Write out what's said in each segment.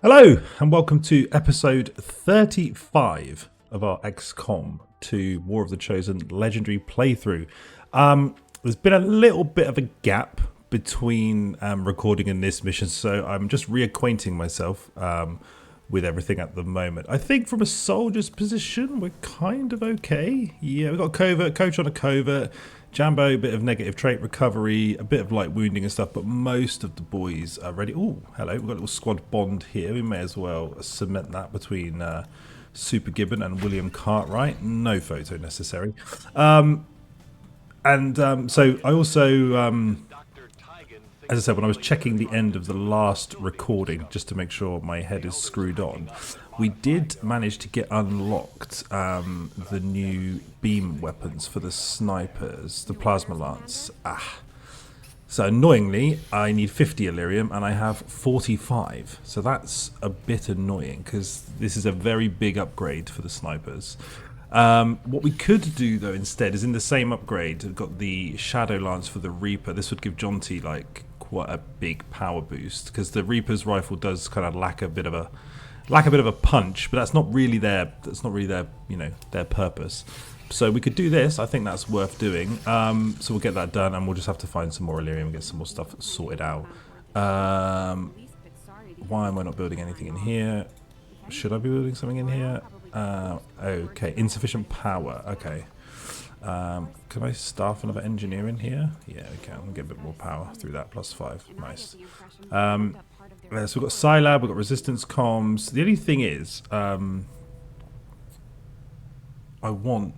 Hello and welcome to episode 35 of our XCOM2 War of the Chosen legendary playthrough. There's been a little bit of a gap between recording and this mission, so I'm just reacquainting myself with everything at the moment. I think from a soldier's position, we're kind of okay. Yeah, we've got covert, coach on a covert, Jambo, a bit of negative trait recovery, a bit of light wounding and stuff, but most of the boys are ready. Oh, hello, we've got a little squad bond here. We may as well cement that between Super Gibbon and William Cartwright. No photo necessary. So I also, as I said, when I was checking the end of the last recording, just to make sure my head is screwed on, we did manage to get unlocked the new beam weapons for the snipers, the plasma lance. So annoyingly, I need 50 Illyrium and I have 45. So that's a bit annoying because this is a very big upgrade for the snipers. What we could do though instead is in the same upgrade, we've got the Shadow Lance for the Reaper. This would give Jonty like quite a big power boost because the Reaper's rifle does kind of lack a bit of a punch, but that's not really their their purpose. So we could do this. I think that's worth doing. So we'll get that done, and we'll just have to find some more Illyrium and get some more stuff sorted out. Why am I not building anything in here? Should I be building something in here? Okay, insufficient power. Okay. Can I staff another engineer in here? Yeah, we can. We'll get a bit more power through that. +5. Nice. So we've got Scilab, we've got resistance comms. The only thing is, I want,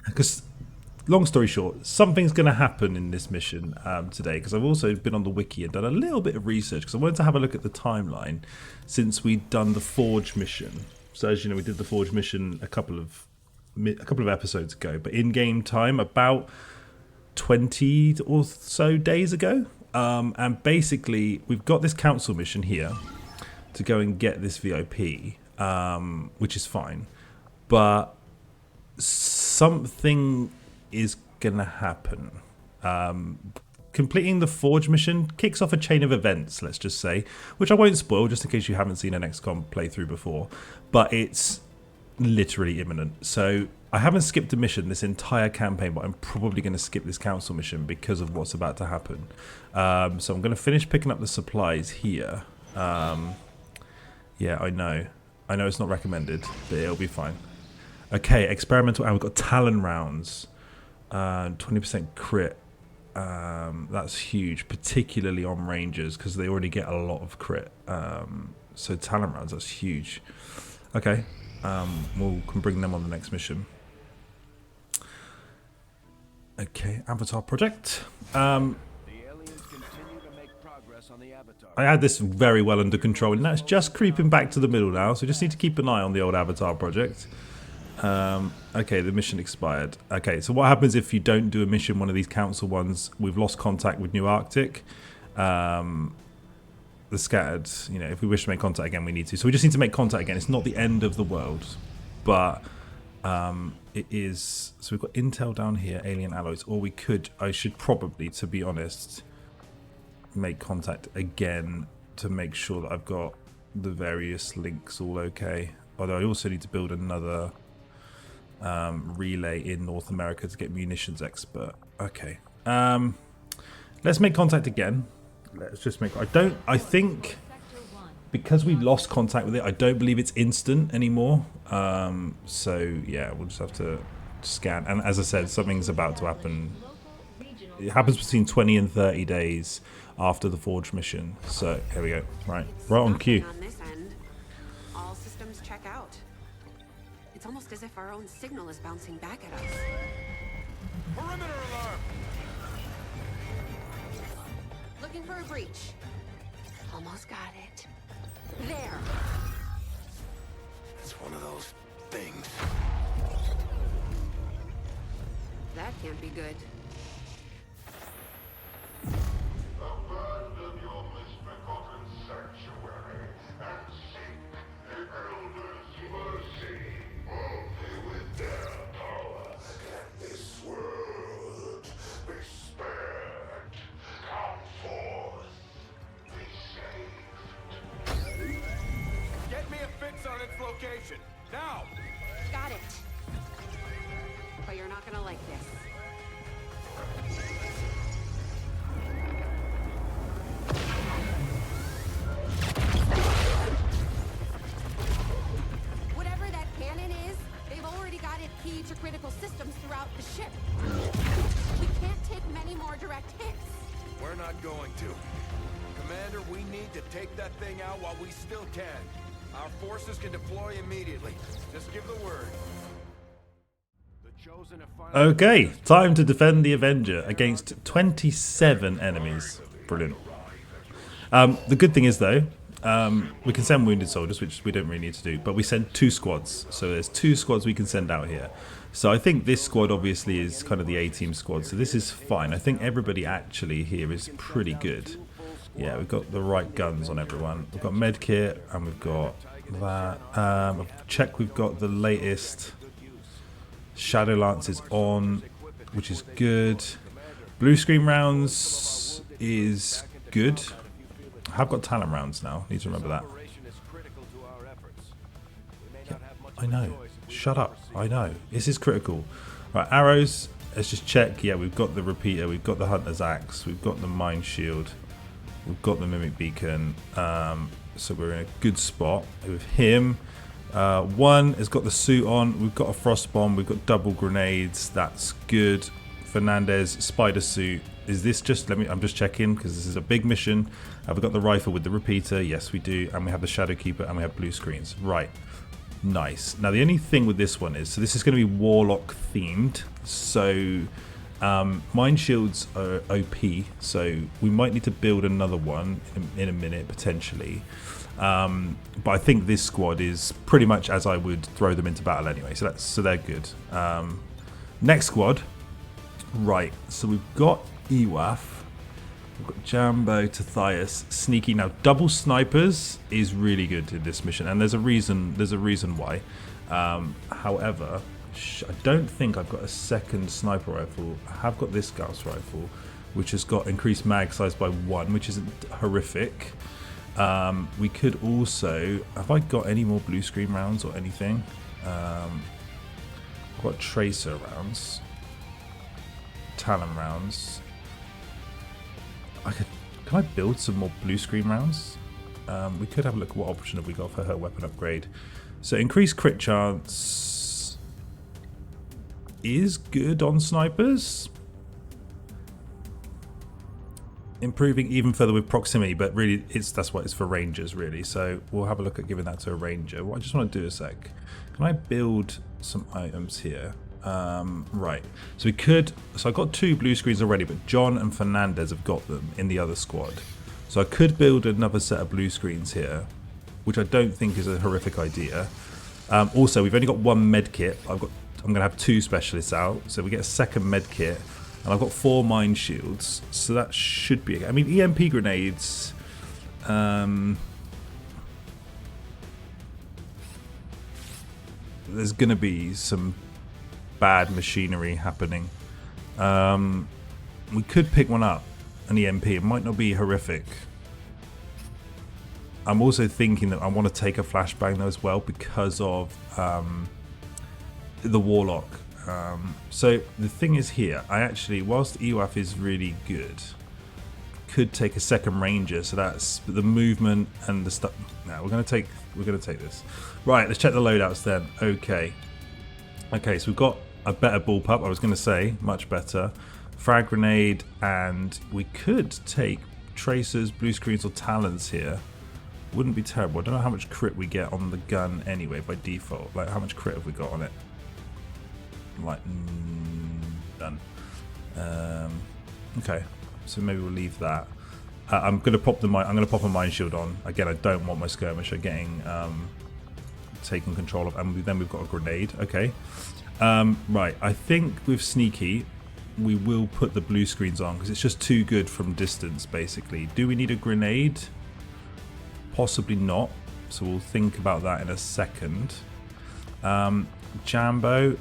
because long story short, something's going to happen in this mission today, because I've also been on the wiki and done a little bit of research, because I wanted to have a look at the timeline since we'd done the Forge mission. So as you know, we did the Forge mission a couple of episodes ago, but in game time, about 20 or so days ago. And basically, we've got this council mission here to go and get this VIP, which is fine. But something is going to happen. Completing the Forge mission kicks off a chain of events, let's just say, which I won't spoil just in case you haven't seen an XCOM playthrough before. But it's literally imminent. So I haven't skipped a mission this entire campaign, but I'm probably going to skip this council mission because of what's about to happen. So I'm going to finish picking up the supplies here. Yeah, I know it's not recommended, but it'll be fine. Okay, experimental, and we've got Talon rounds, 20% crit. That's huge, particularly on Rangers because they already get a lot of crit. So Talon rounds, that's huge. Okay, we can bring them on the next mission. Okay, Avatar project. I had this very well under control, and that's just creeping back to the middle now, so we just need to keep an eye on the old Avatar project. Okay, the mission expired. Okay, so what happens if you don't do a mission, one of these council ones? We've lost contact with New Arctic. The scattered, if we wish to make contact again, we need to. So we just need to make contact again. It's not the end of the world, but it is. So we've got intel down here, alien alloys, or I should probably, to be honest, make contact again to make sure that I've got the various links all okay. Although I also need to build another relay in North America to get munitions expert. Okay, let's make contact again. Let's just make. I think because we lost contact with it, I don't believe it's instant anymore. So yeah, we'll just have to scan. And as I said, something's about to happen. It happens between 20 and 30 days after the Forge mission. So here we go. Right on cue. All systems check out. It's almost as if our own signal is bouncing back at us. Perimeter alarm! Looking for a breach. Almost got it. There. It's one of those things. That can't be good. Abandon your misbegotten sanctuary and seek the Elder's mercy. Only with their power can this world be spared. Come forth, be saved. station. Now! Got it. But you're not gonna like this. Whatever that cannon is, they've already got it keyed to critical systems throughout the ship. We can't take many more direct hits. We're not going to. Commander, we need to take that thing out while we still can. Our forces can deploy immediately. Just give the word. The chosen have finally... Okay, time to defend the Avenger against 27 enemies. Brilliant. The good thing is, though, we can send wounded soldiers, which we don't really need to do, but we send 2 squads. So there's 2 squads we can send out here. So I think this squad obviously is kind of the A-team squad, so this is fine. I think everybody actually here is pretty good. Yeah, we've got the right guns on everyone. We've got medkit, and we've got that. Check, we've got the latest Shadow Lances on, which is good. Blue screen rounds is good. I have got talent rounds now, need to remember that. Yeah, I know. Shut up. I know. This is critical. Right, arrows. Let's just check. Yeah, we've got the repeater. We've got the hunter's axe. We've got the mine shield. We've got the mimic beacon. So we're in a good spot with him. One has got the suit on. We've got a frost bomb. We've got double grenades. That's good. Fernandez, spider suit. Is this just... I'm just checking because this is a big mission. Have we got the rifle with the repeater? Yes, we do. And we have the shadow keeper and we have blue screens. Right. Nice. Now the only thing with this one is, so this is going to be warlock themed. So mine shields are OP. So we might need to build another one in a minute potentially. But I think this squad is pretty much as I would throw them into battle anyway. So they're good. Next squad. Right. So we've got Ewaf. We've got Jambo, Tathias, Sneaky. Now, double snipers is really good in this mission, and there's a reason. There's a reason why. However, I don't think I've got a second sniper rifle. I have got this Gauss rifle, which has got increased mag size by 1, which isn't horrific. We could also... Have I got any more blue screen rounds or anything? I've got tracer rounds, Talon rounds. Can I build some more blue screen rounds? We could have a look at what option have we got for her weapon upgrade. So increased crit chance is good on snipers. Improving even further with proximity, but really that's what it's for rangers really. So we'll have a look at giving that to a ranger. What I just want to do a sec. Can I build some items here? Right, so we could, so I've got 2 blue screens already, but John and Fernandez have got them in the other squad. So I could build another set of blue screens here, which I don't think is a horrific idea. Also, we've only got 1 med kit. I'm going to have 2 specialists out, so we get a second med kit, and I've got 4 mine shields, so that should be, I mean, EMP grenades, there's going to be some bad machinery happening. We could pick one up, an EMP. It might not be horrific. I'm also thinking that I want to take a flashbang though as well because of the warlock. So the thing is here, I actually, whilst EWAF is really good, could take a second ranger. So that's the movement and the stuff. No, we're gonna take this. Right, let's check the loadouts then. Okay, so we've got a better bullpup, I was going to say, much better. Frag grenade, and we could take tracers, blue screens, or talons here. Wouldn't be terrible. I don't know how much crit we get on the gun anyway by default. Like, how much crit have we got on it? Like, none. Okay, so maybe we'll leave that. I'm gonna pop a mine shield on. Again, I don't want my skirmisher getting taken control of, and then we've got a grenade. Okay. Right, I think with Sneaky we will put the blue screens on because it's just too good from distance basically. Do we need a grenade? Possibly not, so we'll think about that in a second. Jambo,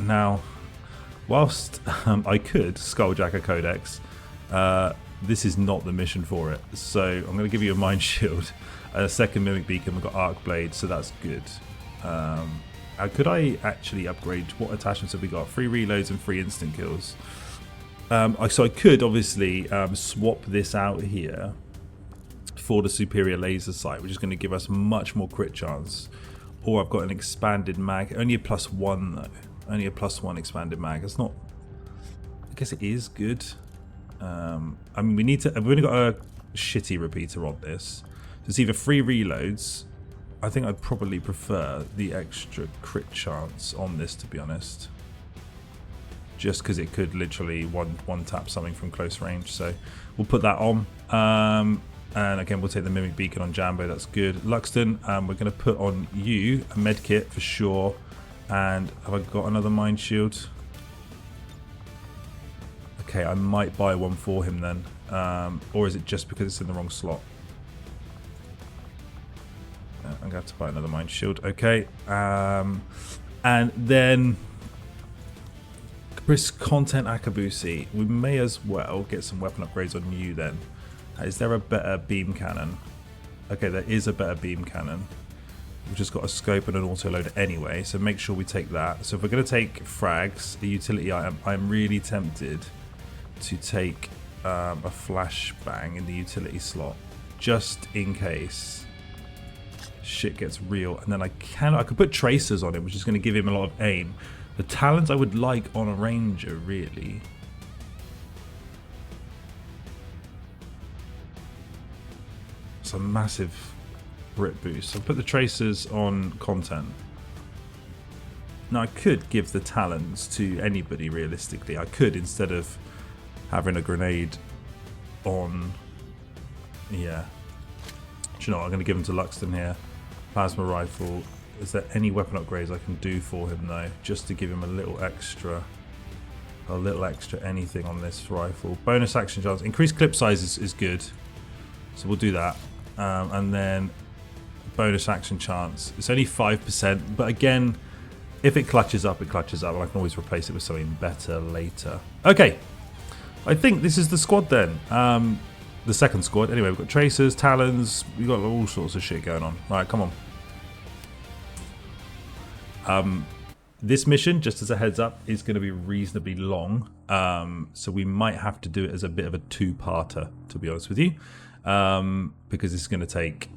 now whilst I could skulljack a codex, this is not the mission for it, so I'm going to give you a mine shield, a second mimic beacon. We've got arc blade, so that's good. Could I actually upgrade? What attachments have we got? 3 reloads and 3 instant kills. So I could obviously swap this out here for the superior laser sight, which is going to give us much more crit chance. Or I've got an expanded mag. Only a +1 though. Only a +1 expanded mag. It's not. I guess it is good. I mean, we need to. We've only got a shitty repeater on this. So it's either 3 reloads. I think I'd probably prefer the extra crit chance on this, to be honest. Just because it could literally one tap something from close range. So we'll put that on. And again, we'll take the Mimic Beacon on Jambo. That's good. Luxton, we're going to put on you a med kit for sure. And have I got another Mind Shield? Okay, I might buy one for him then. Or is it just because it's in the wrong slot? I'm going to have to buy another Mind Shield. Okay. And then Chris Content Akabusi. We may as well get some weapon upgrades on you then. Is there a better beam cannon? Okay, there is a better beam cannon. We've just got a scope and an auto loader anyway, so make sure we take that. So if we're going to take frags, a utility item, I'm really tempted to take a flashbang in the utility slot, just in case shit gets real. And then I could put tracers on him, which is going to give him a lot of aim. The talents I would like on a ranger, really. It's a massive Brit boost. I'll put the tracers on content. Now I could give the talents to anybody realistically. I could, instead of having a grenade on. Yeah. Do you know what? I'm going to give him to Luxton here. Plasma rifle. Is there any weapon upgrades I can do for him though? Just to give him a little extra anything on this rifle. Bonus action chance. Increased clip size is good. So we'll do that. And then bonus action chance. It's only 5%, but again, if it clutches up, it clutches up, and I can always replace it with something better later. Okay, I think this is the squad then. The second squad. Anyway, we've got tracers, talons, we've got all sorts of shit going on. Right, come on. This mission, just as a heads up, is going to be reasonably long. So we might have to do it as a bit of a two-parter, to be honest with you. Because it's going to take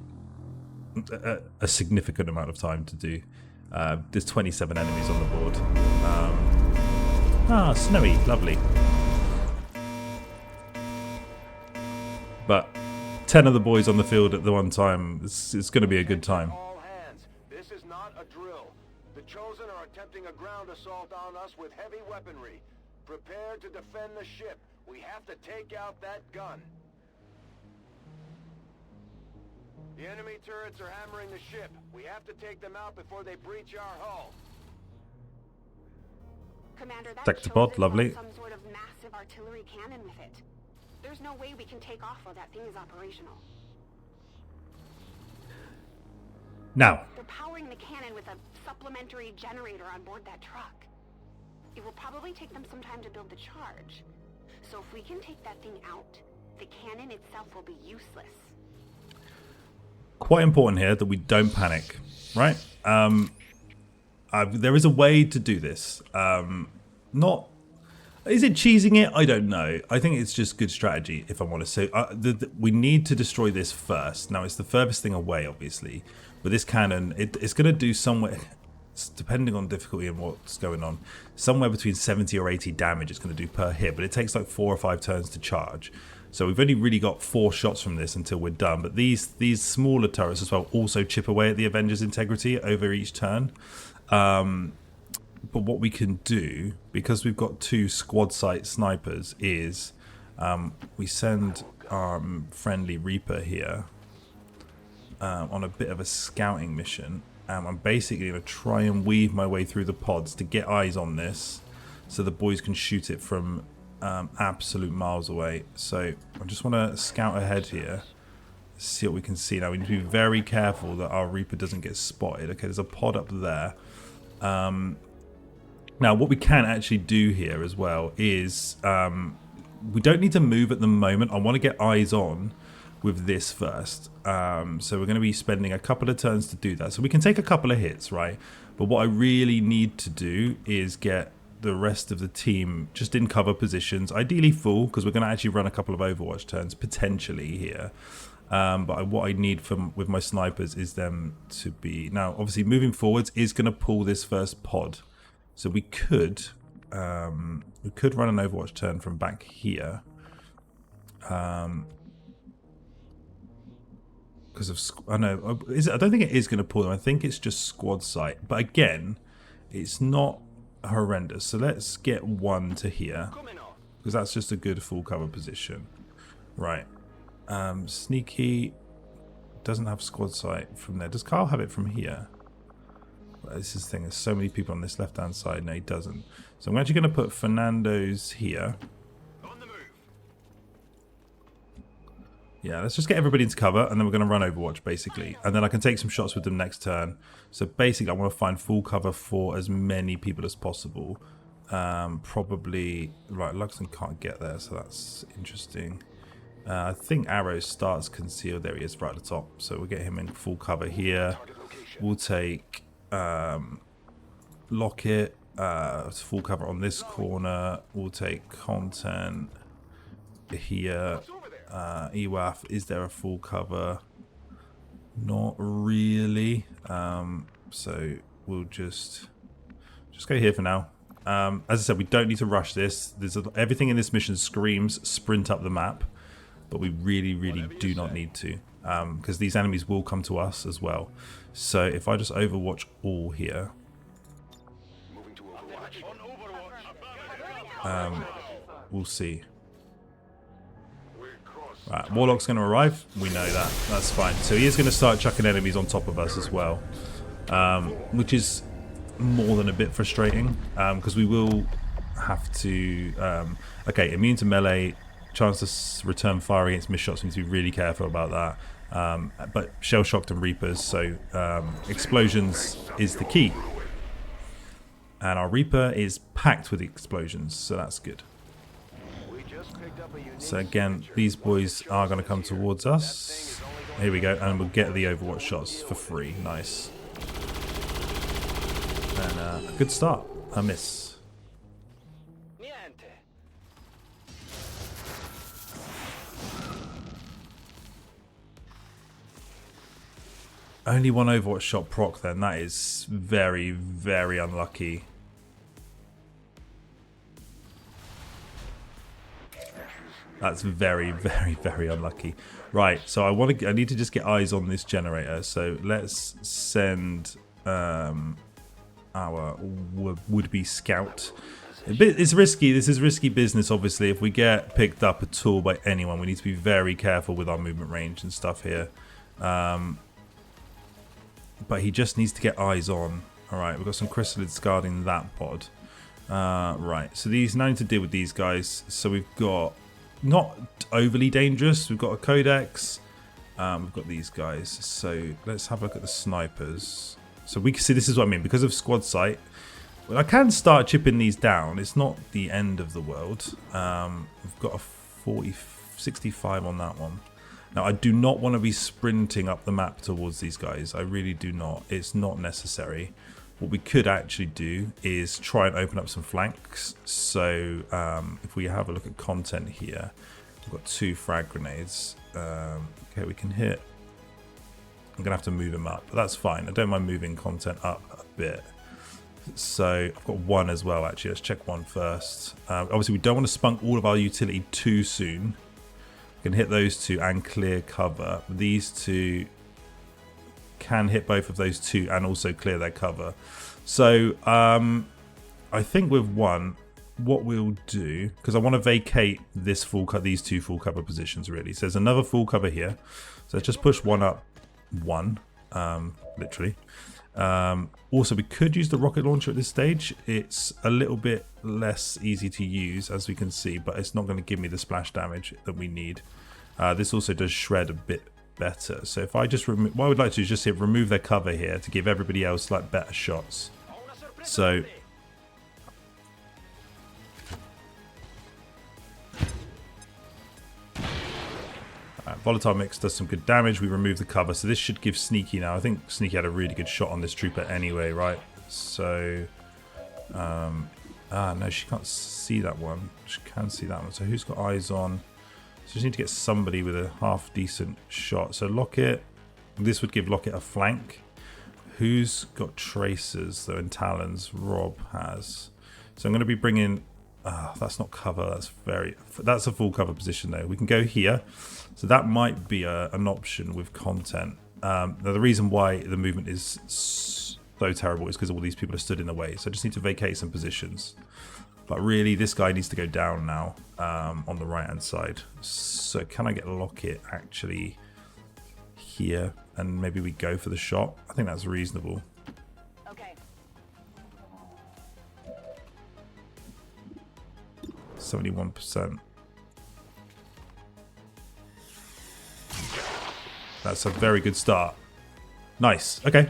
a significant amount of time to do. There's 27 enemies on the board. Snowy, lovely. But 10 of the boys on the field at the one time, it's going to be a good time. All hands. This is not a drill. The Chosen are attempting a ground assault on us with heavy weaponry. Prepare to defend the ship. We have to take out that gun. The enemy turrets are hammering the ship. We have to take them out before they breach our hull. Commander, that Sector pod, Chosen lovely. wants some sort of massive artillery cannon with it. There's no way we can take off while that thing is operational. Now, They're powering the cannon with a supplementary generator on board that truck. It will probably take them some time to build the charge. So if we can take that thing out, the cannon itself will be useless. quite important here that we don't panic, right? There is a way to do this. Not... Is it cheesing it? I don't know. I think it's just good strategy, if I'm honest. So we need to destroy this first. Now, it's the furthest thing away, obviously. But this cannon, it's going to do somewhere, depending on difficulty and what's going on, somewhere between 70 or 80 damage it's going to do per hit. But it takes like 4 or 5 turns to charge. So we've only really got 4 shots from this until we're done. But these smaller turrets as well also chip away at the Avengers' integrity over each turn. But what we can do, because we've got 2 squad site snipers, is we send our friendly Reaper here on a bit of a scouting mission. I'm basically going to try and weave my way through the pods to get eyes on this so the boys can shoot it from absolute miles away. So I just want to scout ahead here, see what we can see. Now we need to be very careful that our Reaper doesn't get spotted. Okay, there's a pod up there. Now, what we can actually do here as well is we don't need to move at the moment. I want to get eyes on with this first. So we're going to be spending a couple of turns to do that. So we can take a couple of hits, right? But what I really need to do is get the rest of the team just in cover positions, ideally full, because we're going to actually run a couple of Overwatch turns potentially here. But what I need with my snipers is them to be... Now, obviously, moving forwards is going to pull this first pod. So we could run an Overwatch turn from back here. Because of... I know. I don't think it is going to pull them. I think it's just squad sight. But again, it's not horrendous. So let's get one to here. Because that's just a good full cover position. Right. Sneaky doesn't have squad sight from there. Does Carl have it from here? Well, this is the thing. There's so many people on this left-hand side. No, he doesn't. So I'm actually going to put Fernando's here. Yeah, let's just get everybody into cover, and then we're going to run Overwatch, basically. And then I can take some shots with them next turn. So basically, I want to find full cover for as many people as possible. Probably... Right, Luxon can't get there, so that's interesting. I think Arrow starts concealed. There he is, right at the top. So we'll get him in full cover here. We'll take Lockett, full cover on this corner. We'll take Content here. EWAF, is there a full cover? Not really. So we'll just go here for now. As I said, we don't need to rush this. Everything in this mission screams sprint up the map. But we really, really do not need to, because these enemies will come to us as well. So if I just Overwatch all here, we'll see. Right, Warlock's going to arrive. We know that. That's fine. So he is going to start chucking enemies on top of us as well, which is more than a bit frustrating, because we will have to... okay, immune to melee... Chance to return fire against missed shots. We need to be really careful about that. But shell shocked and reapers, so explosions is the key. And our reaper is packed with explosions, so that's good. So again, these boys are going to come towards us. Here we go, and we'll get the Overwatch shots for free. Nice. And a good start. A miss. Only one Overwatch shot proc then. That is very, very unlucky. That's very, very, very unlucky. Right, so I need to just get eyes on this generator. So let's send our would-be scout. It's risky. This is risky business, obviously. If we get picked up at all by anyone, we need to be very careful with our movement range and stuff here. But he just needs to get eyes on. Alright, we've got some chrysalids guarding that pod. Right, so these now need to deal with these guys. So we've got not overly dangerous. We've got a codex. We've got these guys. So let's have a look at the snipers. So we can see, this is what I mean. Because of squad sight, well, I can start chipping these down. It's not the end of the world. We've got a 65 on that one. Now, I do not want to be sprinting up the map towards these guys. I really do not. It's not necessary. What we could actually do is try and open up some flanks. So if we have a look at content here, we've got 2 frag grenades. Okay, we can hit. I'm going to have to move him up, but that's fine. I don't mind moving content up a bit. So I've got 1 as well, actually. Let's check 1 first. Obviously, we don't want to spunk all of our utility too soon. Can hit those 2 and clear cover. These 2 can hit both of those 2 and also clear their cover. So I think with 1, what we'll do, because I want to vacate this these 2 full cover positions really. So there's another full cover here. So let's just push 1 up 1, literally. Also, we could use the rocket launcher at this stage. It's a little bit less easy to use, as we can see, but it's not going to give me the splash damage that we need. This also does shred a bit better. So if I just remove, what I would like to do is just hit remove their cover here to give everybody else like better shots. So Volatile mix does some good damage. We remove the cover, so this should give Sneaky now. I think Sneaky had a really good shot on this trooper anyway, right? So, no, she can't see that one. She can see that one. So who's got eyes on? So just need to get somebody with a half decent shot. So Lockett, this would give Lockett a flank. Who's got tracers though and talons? Rob has. So I'm going to be bringing. That's not cover. That's a full cover position though. We can go here. So that might be an option with content. Now the reason why the movement is so terrible is because all these people are stood in the way. So I just need to vacate some positions. But really, this guy needs to go down now on the right hand side. So can I get Lockett actually here, and maybe we go for the shot? I think that's reasonable. Okay. 71%. That's a very good start. Nice. Okay.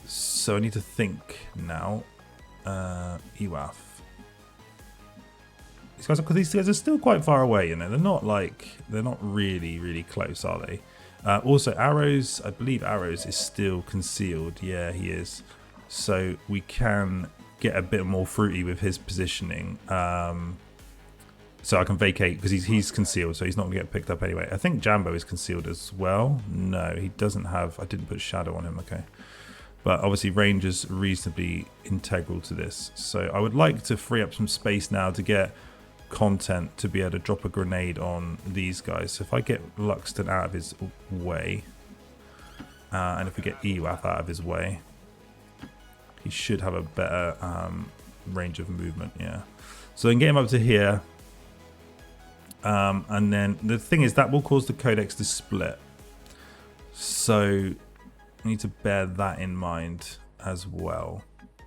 So I need to think now. EWAF. These guys are still quite far away, you know. They're not really close, are they? Also, Arrows. I believe Arrows is still concealed. Yeah, he is. So we can get a bit more fruity with his positioning. So I can vacate because he's concealed, so he's not going to get picked up anyway. I think Jambo is concealed as well. No, he doesn't have. I didn't put shadow on him. Okay. But obviously range is reasonably integral to this. So I would like to free up some space now to get content to be able to drop a grenade on these guys. So if I get Luxton out of his way, and if we get EWAF out of his way, he should have a better range of movement, yeah. So I can get him up to here. And then the thing is that will cause the codex to split. So I need to bear that in mind as well.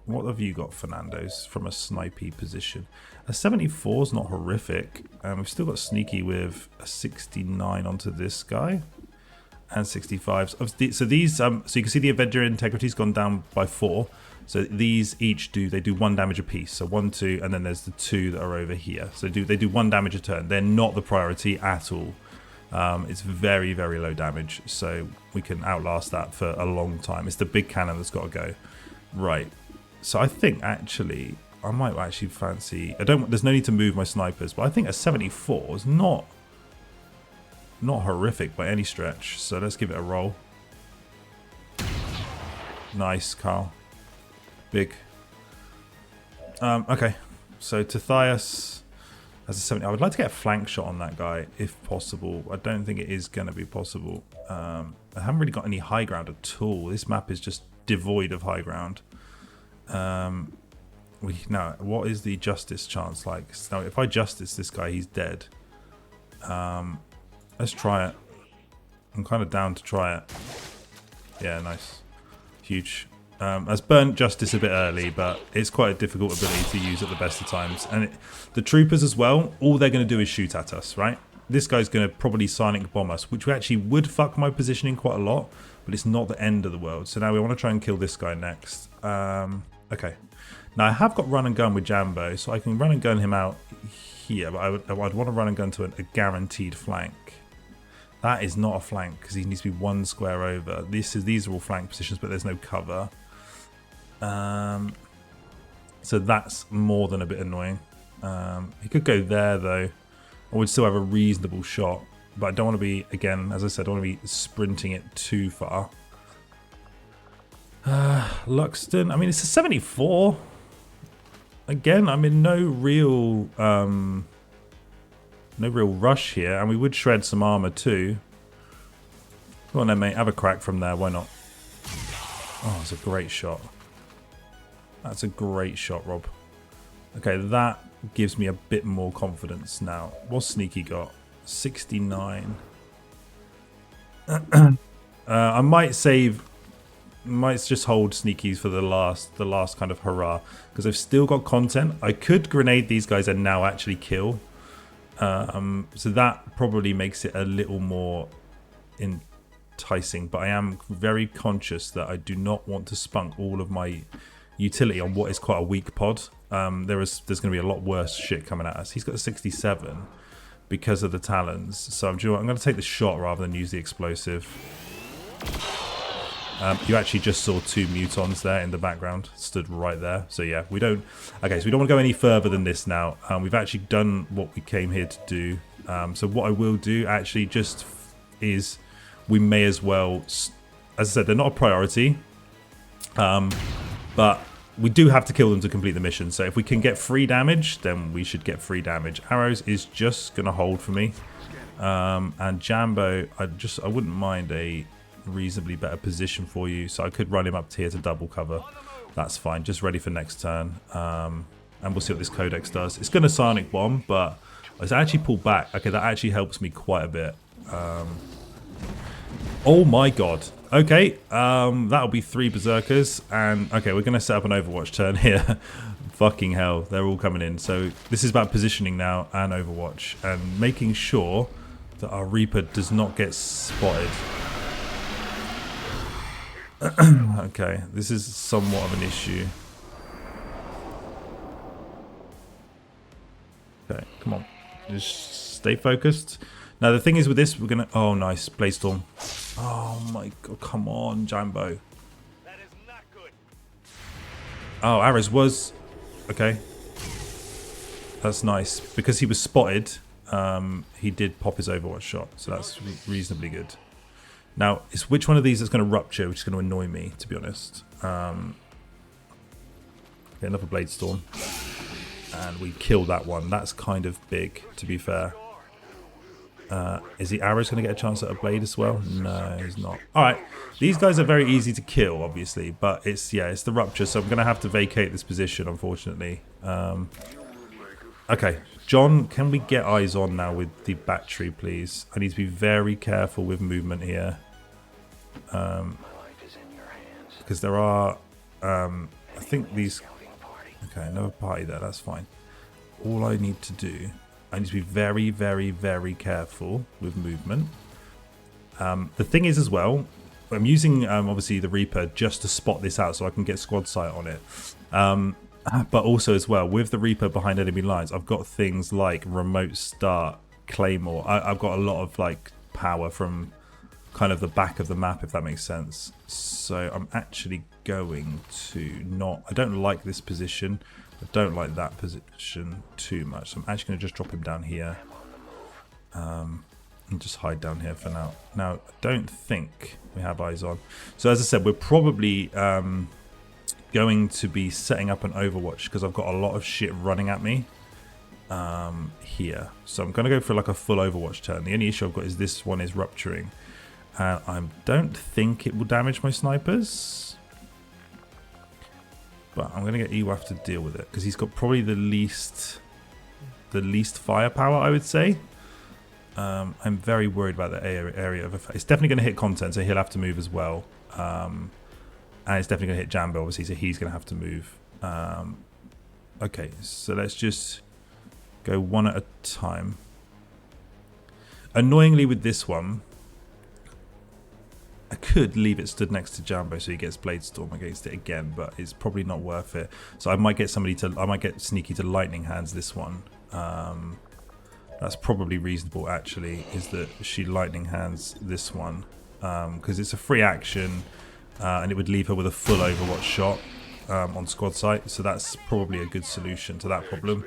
What have you got, Fernando's, from a snipey position? A 74 is not horrific. We've still got Sneaky with a 69 onto this guy. And 65s. So these, so you can see the Avenger Integrity's gone down by 4. So these each do 1 damage a piece. So 1, 2, and then there's the 2 that are over here. So they do 1 damage a turn. They're not the priority at all. It's very low damage, so we can outlast that for a long time. It's the big cannon that's got to go. Right. So I think actually I might actually fancy. There's no need to move my snipers, but I think a 74 is not horrific by any stretch. So let's give it a roll. Nice, Carl. Big. Okay. So Tithias as a 70. I would like to get a flank shot on that guy if possible. I don't think it is going to be possible. I haven't really got any high ground at all. This map is just devoid of high ground. Now, what is the justice chance like? So if I justice this guy, he's dead. Let's try it. I'm kind of down to try it. Yeah, nice. Huge. Has burnt justice a bit early, but it's quite a difficult ability to use at the best of times. And the troopers as well, all they're going to do is shoot at us, right? This guy's going to probably silent bomb us, which actually would fuck my positioning quite a lot, but it's not the end of the world. So now we want to try and kill this guy next. Okay. Now I have got run and gun with Jambo, so I can run and gun him out here, but I'd want to run and gun to a guaranteed flank. That is not a flank because he needs to be 1 square over. These are all flank positions, but there's no cover. So that's more than a bit annoying. He could go there though. I would still have a reasonable shot, but I don't want to be, again, as I said, I don't want to be sprinting it too far. Luxton, I mean, it's a 74. Again, I'm in no real rush here, and we would shred some armor too. Come on then, mate, have a crack from there, why not? Oh, it's a great shot. That's a great shot, Rob. Okay, that gives me a bit more confidence now. What's Sneaky got? 69. I might just hold Sneakies for the last kind of hurrah, because I've still got content. I could grenade these guys and now actually kill. So that probably makes it a little more enticing, but I am very conscious that I do not want to spunk all of my utility on what is quite a weak pod. There's going to be a lot worse shit coming at us. He's got a 67. because of the talons. So I'm going to take the shot rather than use the explosive. You actually just saw 2 mutons there in the background, stood right there. So yeah, we don't. Okay, so we don't want to go any further than this now. We've actually done what we came here to do. So what I will do actually just is we may as well, as I said, they're not a priority, but we do have to kill them to complete the mission. So if we can get free damage, then we should get free damage. Arrows is just going to hold for me. And Jambo, I wouldn't mind a reasonably better position for you. So I could run him up to here to double cover. That's fine. Just ready for next turn. And we'll see what this Codex does. It's going to Sonic Bomb, but it's actually pulled back. Okay, that actually helps me quite a bit. Oh my god. Okay, that'll be 3 Berserkers. And okay, we're going to set up an Overwatch turn here. Fucking hell, they're all coming in. So this is about positioning now and Overwatch. And making sure that our Reaper does not get spotted. Okay, this is somewhat of an issue. Okay, come on. Just stay focused. Now, the thing is with this, we're going to... Oh, nice. Blaze Storm. Oh, my God. Come on, Jambo. That is not good. Oh, Ares was... Okay. That's nice. Because he was spotted, he did pop his Overwatch shot. So that's reasonably good. Now, it's which one of these is going to rupture, which is going to annoy me, to be honest. Okay, another Blade Storm. And we killed that one. That's kind of big, to be fair. Is the Arrows going to get a chance at a Blade as well? No, he's not. Alright, these guys are very easy to kill, obviously. But it's the rupture, so I'm going to have to vacate this position, unfortunately. Okay, John, can we get eyes on now with the battery, please? I need to be very careful with movement here. Because there are, I think these... Okay, another party there, that's fine. All I need to do, I need to be very, very, very careful with movement. The thing is as well, I'm using, obviously, the Reaper just to spot this out so I can get squad sight on it. But also as well, with the Reaper behind enemy lines, I've got things like remote start, Claymore. I've got a lot of like power from kind of the back of the map, if that makes sense. So I'm actually going to not... I don't like this position. I don't like that position too much. So I'm actually going to just drop him down here. And just hide down here for now. Now, I don't think we have eyes on. So as I said, we're probably... going to be setting up an Overwatch because I've got a lot of shit running at me here. So I'm going to go for like a full Overwatch turn. The only issue I've got is this one is rupturing. And I don't think it will damage my snipers. But I'm going to get EWAF to deal with it because he's got probably the least firepower, I would say. I'm very worried about the area of effect. It's definitely going to hit content, so he'll have to move as well. And it's definitely going to hit Jambo, obviously, so he's going to have to move. Okay, so let's just go one at a time. Annoyingly with this one, I could leave it stood next to Jambo so he gets Blade Storm against it again, but it's probably not worth it. So I might get Sneaky to Lightning Hands this one. That's probably reasonable, actually, is that she Lightning Hands this one. Because it's a free action. And it would leave her with a full Overwatch shot on squad sight. So that's probably a good solution to that problem.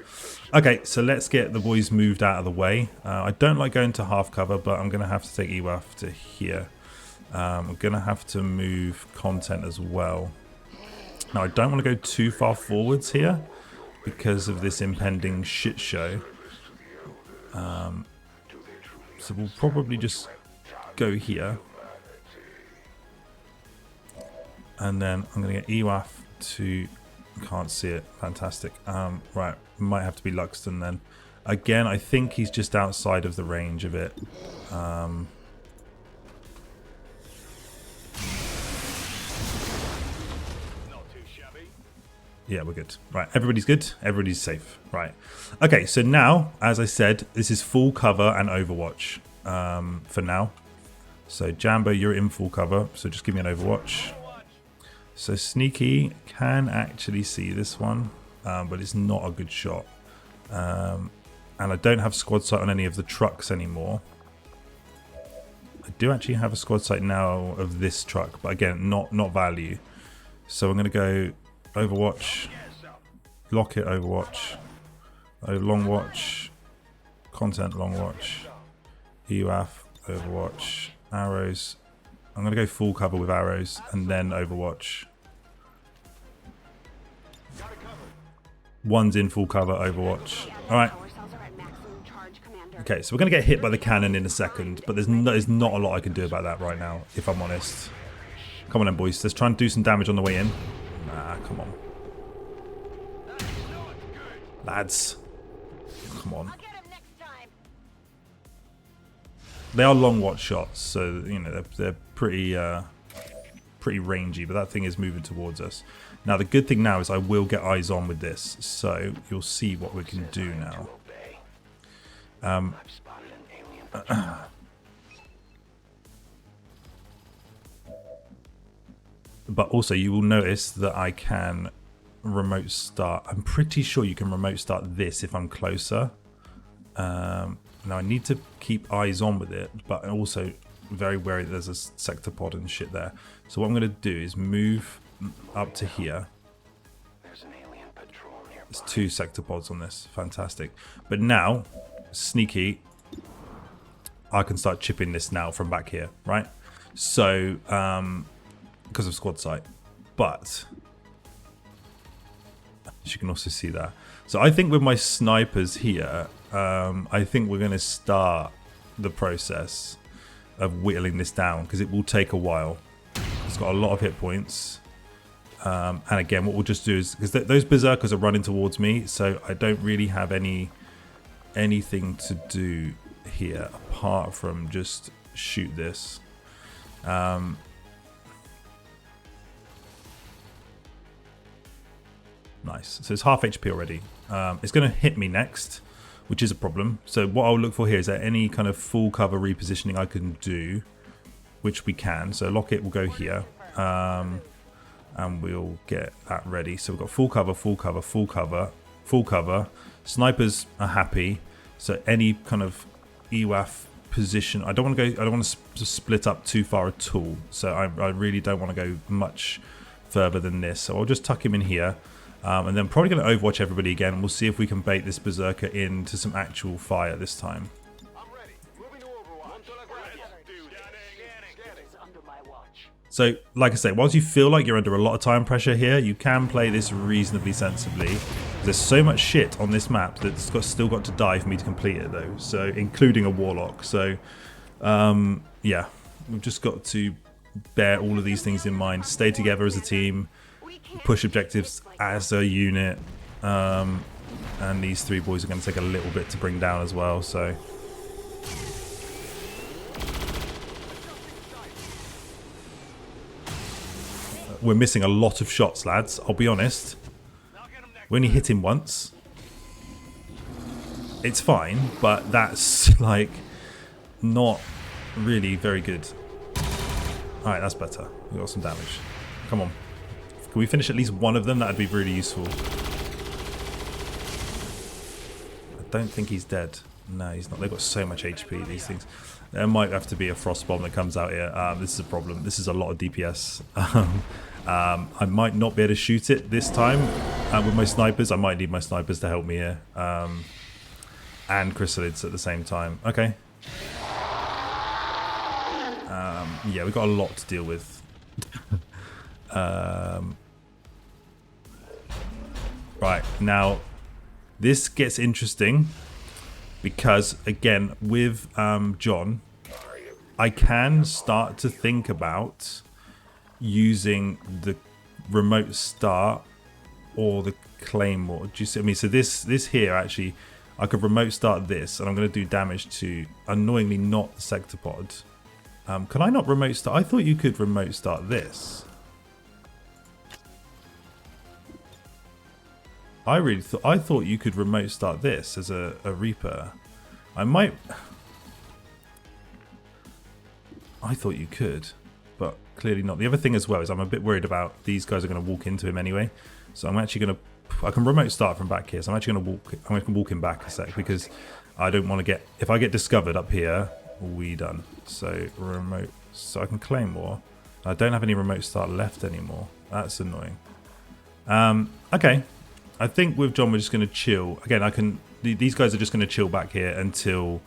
Okay, so let's get the boys moved out of the way. I don't like going to half cover, but I'm going to have to take EWAF to here. I'm going to have to move content as well. Now, I don't want to go too far forwards here because of this impending shit show. So we'll probably just go here. And then I'm going to get EWAF to... Can't see it. Fantastic. Right. Might have to be Luxton then. Again, I think he's just outside of the range of it. Not too shabby. Yeah, we're good. Right. Everybody's good. Everybody's safe. Right. Okay. So now, as I said, this is full cover and Overwatch for now. So Jambo, you're in full cover. So just give me an Overwatch. So Sneaky can actually see this one, but it's not a good shot. And I don't have squad sight on any of the trucks anymore. I do actually have a squad sight now of this truck, but again, not value. So I'm going to go Overwatch, lock it, Overwatch, long watch, content, long watch, EUAF, Overwatch, arrows. I'm going to go full cover with arrows and then Overwatch. One's in full cover, Overwatch. Alright. Okay, so we're going to get hit by the cannon in a second, but there's not a lot I can do about that right now, if I'm honest. Come on then, boys. Let's try and do some damage on the way in. Nah, come on. Lads. Come on. They are long watch shots, so, you know, they're pretty rangy, but that thing is moving towards us. Now, the good thing now is I will get eyes on with this, so you'll see what we can do now. But also you will notice that I can remote start. I'm pretty sure you can remote start this if I'm closer. Now I need to keep eyes on with it, but also very wary that there's a sector pod and shit there. So what I'm going to do is move up to here. There's 2 sector pods on this. Fantastic. But now, sneaky, I can start chipping this now from back here, right? So, because of squad sight. But, as you can also see that. So I think with my snipers here, I think we're going to start the process of whittling this down, because it will take a while. It's got a lot of hit points. And again, what we'll just do is, because those berserkers are running towards me, so I don't really have anything to do here apart from just shoot this. Nice. So it's half HP already. It's going to hit me next, which is a problem. So what I'll look for here is there any kind of full cover repositioning I can do, which we can. So lock it will go here. And we'll get that ready. So we've got full cover, full cover, full cover, full cover. Snipers are happy. So any kind of EWAF position, I don't want to split up too far at all. So I really don't want to go much further than this. So I'll just tuck him in here. And then probably going to overwatch everybody again. And we'll see if we can bait this berserker into some actual fire this time. So, like I say, once you feel like you're under a lot of time pressure here, you can play this reasonably sensibly. There's so much shit on this map that's still got to die for me to complete it, though. So, including a warlock. So, yeah, we've just got to bear all of these things in mind. Stay together as a team, push objectives as a unit, and these 3 boys are going to take a little bit to bring down as well. So. We're missing a lot of shots, lads. I'll be honest. We only hit him once. It's fine, but that's, like, not really very good. Alright, that's better. We got some damage. Come on. Can we finish at least one of them? That'd be really useful. I don't think he's dead. No, he's not. They've got so much HP, these things. There might have to be a frost bomb that comes out here. This is a problem. This is a lot of DPS. I might not be able to shoot it this time with my snipers. I might need my snipers to help me here. And chrysalids at the same time. Okay. Yeah, we've got a lot to deal with. Right, now this gets interesting. Because, again, with John, I can start to think about using the remote start or the claymore. Do you see what I mean? So this here, actually, I could remote start this, and I'm going to do damage to, annoyingly, not the sector pod. Can I not remote start? I thought you could remote start this. I thought you could remote start this as a Reaper. I thought you could, but clearly not. The other thing as well is I'm a bit worried about these guys are going to walk into him anyway. So I'm actually going to I can remote start from back here, so I'm actually going to walk. I'm going to walk him back a sec because I don't want to get. If I get discovered up here, we done. So remote. So I can claim more. I don't have any remote start left anymore. That's annoying. Okay. I think with John we're just going to chill. Again, I can. These guys are just going to chill back here until,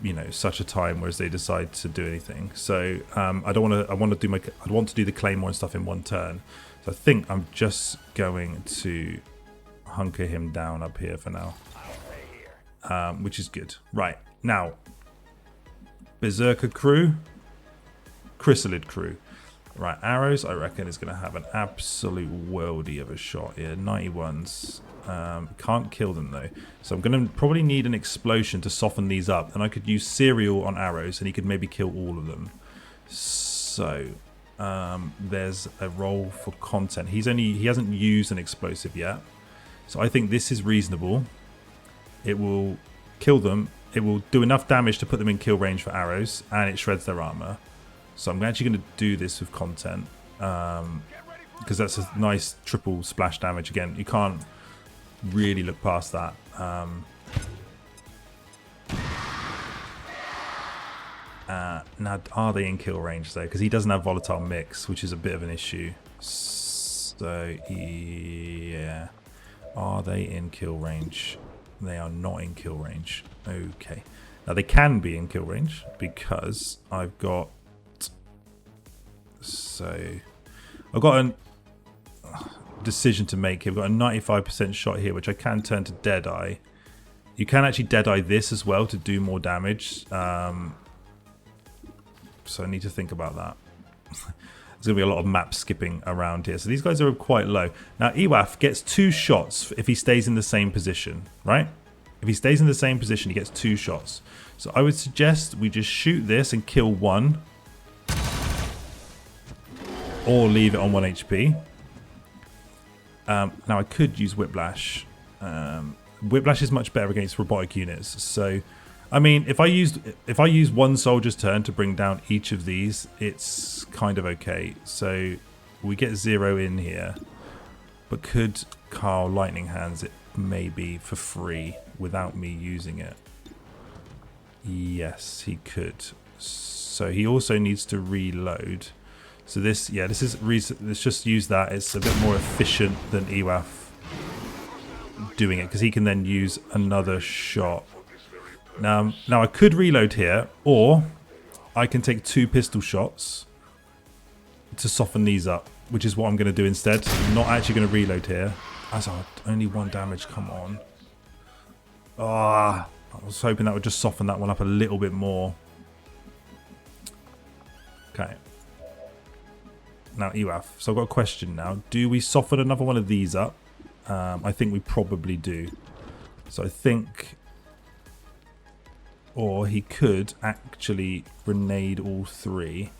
you know, such a time whereas they decide to do anything. So I don't want to. I want to do the claymore and stuff in one turn. So I think I'm just going to hunker him down up here for now, which is good. Right now, Berserker crew, Chrysalid crew. Right, arrows I reckon is going to have an absolute worldie of a shot here. 91s. Can't kill them though. So I'm going to probably need an explosion to soften these up. And I could use cereal on arrows and he could maybe kill all of them. So there's a role for content. He hasn't used an explosive yet. So I think this is reasonable. It will kill them. It will do enough damage to put them in kill range for arrows. And it shreds their armor. So I'm actually going to do this with content, because that's a nice triple splash damage. Again, you can't really look past that. Now, are they in kill range though? Because he doesn't have volatile mix, which is a bit of an issue. So yeah, are they in kill range? They are not in kill range. Okay, now they can be in kill range because I've got. So I've got a decision to make here. I've got a 95% shot here, which I can turn to Deadeye. You can actually Deadeye this as well to do more damage. So I need to think about that. There's going to be a lot of map skipping around here. So these guys are quite low. Now Ewaf gets 2 shots if he stays in the same position, right? If he stays in the same position, he gets 2 shots. So I would suggest we just shoot this and kill 1. Or leave it on 1 HP. Now I could use Whiplash. Whiplash is much better against robotic units. So, I mean, if I use 1 soldier's turn to bring down each of these, it's kind of okay. So we get 0 in here. But could Carl Lightning Hands it maybe for free without me using it? Yes, he could. So he also needs to reload. So this, yeah, let's just use that. It's a bit more efficient than Ewaf doing it because he can then use another shot. Now I could reload here, or I can take 2 pistol shots to soften these up, which is what I'm going to do instead. I'm not actually going to reload here. As only 1 damage, come on. I was hoping that would just soften that one up a little bit more. Okay. Now Ewaf, so I've got a question now. Do we soften another one of these up? I think we probably do. So I think... Or he could actually grenade all 3,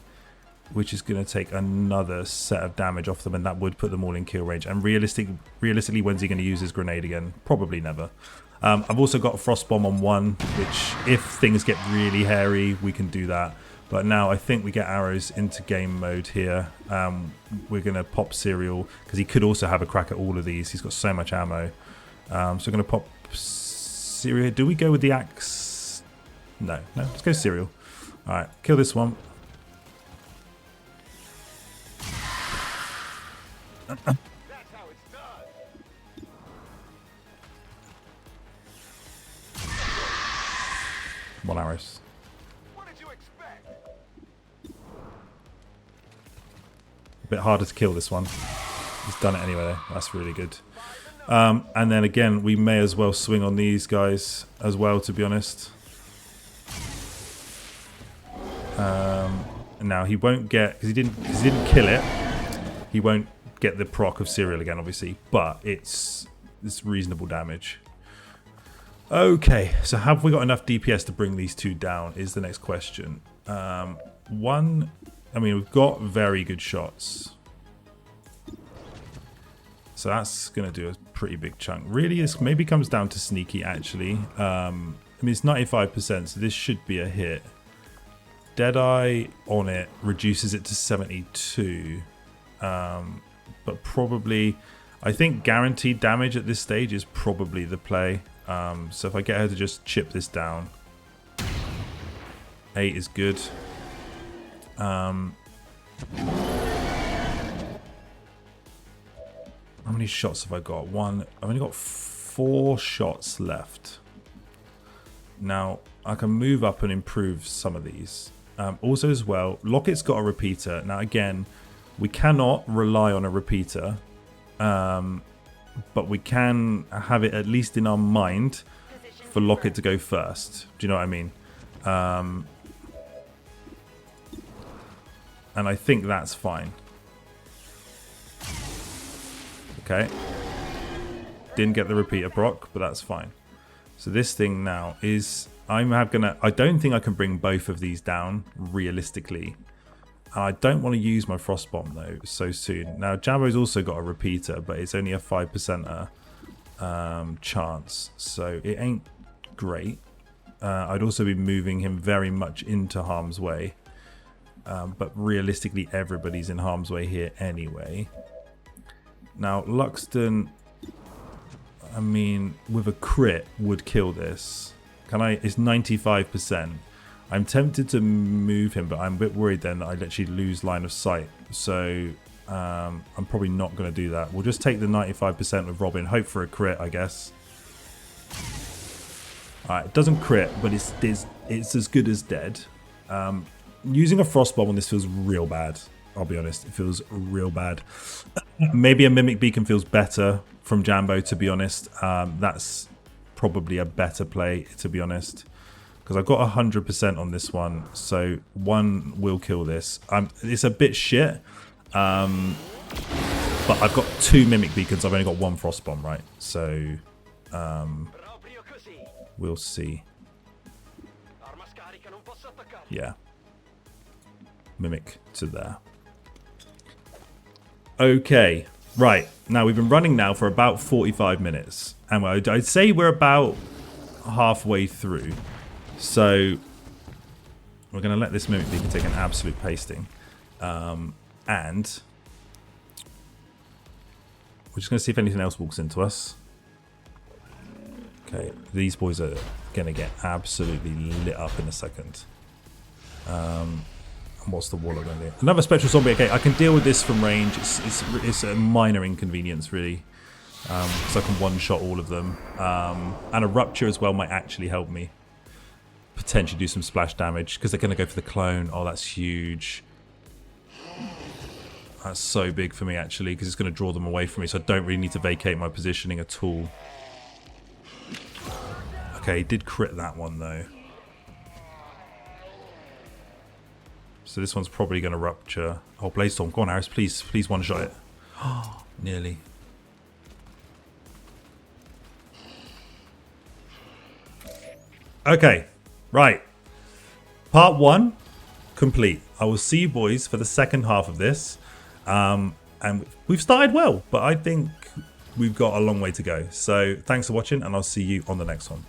which is going to take another set of damage off them, and that would put them all in kill range. And realistically, when's he going to use his grenade again? Probably never. I've also got a frost bomb on 1, which if things get really hairy, we can do that. But now I think we get arrows into game mode here. We're going to pop Cereal, because he could also have a crack at all of these. He's got so much ammo. So we're going to pop Cereal. Do we go with the axe? No, let's go Cereal. Alright, kill this one. That's how it's done. 1 arrows. A bit harder to kill this one. He's done it anyway though. That's really good. And then again, we may as well swing on these guys as well, to be honest. Now he won't get, because he didn't kill it, he won't get the proc of Cereal again, obviously, but it's reasonable damage. Okay, so have we got enough DPS to bring these 2 down is the next question. I mean, we've got very good shots. So that's going to do a pretty big chunk. Really, this maybe comes down to sneaky, actually. I mean, it's 95%, so this should be a hit. Deadeye on it reduces it to 72. But probably... I think guaranteed damage at this stage is probably the play. So if I get her to just chip this down. 8 is good. How many shots have I got? 1. I've only got 4 shots left. Now, I can move up and improve some of these. Also as well, Locket's got a repeater. Now again, we cannot rely on a repeater. But we can have it at least in our mind for Locket to go first. Do you know what I mean? And I think that's fine. Okay. Didn't get the repeater proc, but that's fine. So this thing now is... I don't think I can bring both of these down realistically. I don't want to use my Frost Bomb though so soon. Now Jambo's also got a repeater, but it's only a 5% chance, so it ain't great. I'd also be moving him very much into harm's way, but realistically everybody's in harm's way here anyway. Now Luxton, I mean, with a crit would kill this. Can I? It's 95%. I'm tempted to move him, but I'm a bit worried then that I literally lose line of sight. So I'm probably not going to do that. We'll just take the 95% with Robin. Hope for a crit, I guess. Alright, it doesn't crit, but it's as good as dead. Using a Frost Bomb on this feels real bad. I'll be honest. It feels real bad. Maybe a Mimic Beacon feels better from Jambo, to be honest. That's probably a better play, to be honest. Because I've got 100% on this one, so 1 will kill this. It's a bit shit, but I've got 2 Mimic Beacons. I've only got 1 Frost Bomb, right? So we'll see. Yeah, Mimic to there. Okay, right. Now we've been running now for about 45 minutes, and I'd say we're about halfway through. So we're going to let this Mimic Beacon take an absolute pasting. And we're just going to see if anything else walks into us. Okay, these boys are going to get absolutely lit up in a second. And what's the Warlock going to do? Another Spectral Zombie. Okay, I can deal with this from range. It's a minor inconvenience, really. Because I can one-shot all of them. And a Rupture as well might actually help me. Potentially do some splash damage because they're going to go for the clone. Oh, that's huge. That's so big for me actually because it's going to draw them away from me, so I don't really need to vacate my positioning at all. Okay, did crit that one though. So this one's probably going to rupture. Oh, Bladestorm, go on Aris, please one shot it. Oh, nearly. Okay. Right, part 1 complete. I will see you boys for the second half of this, and we've started well, but I think we've got a long way to go. So thanks for watching, and I'll see you on the next one.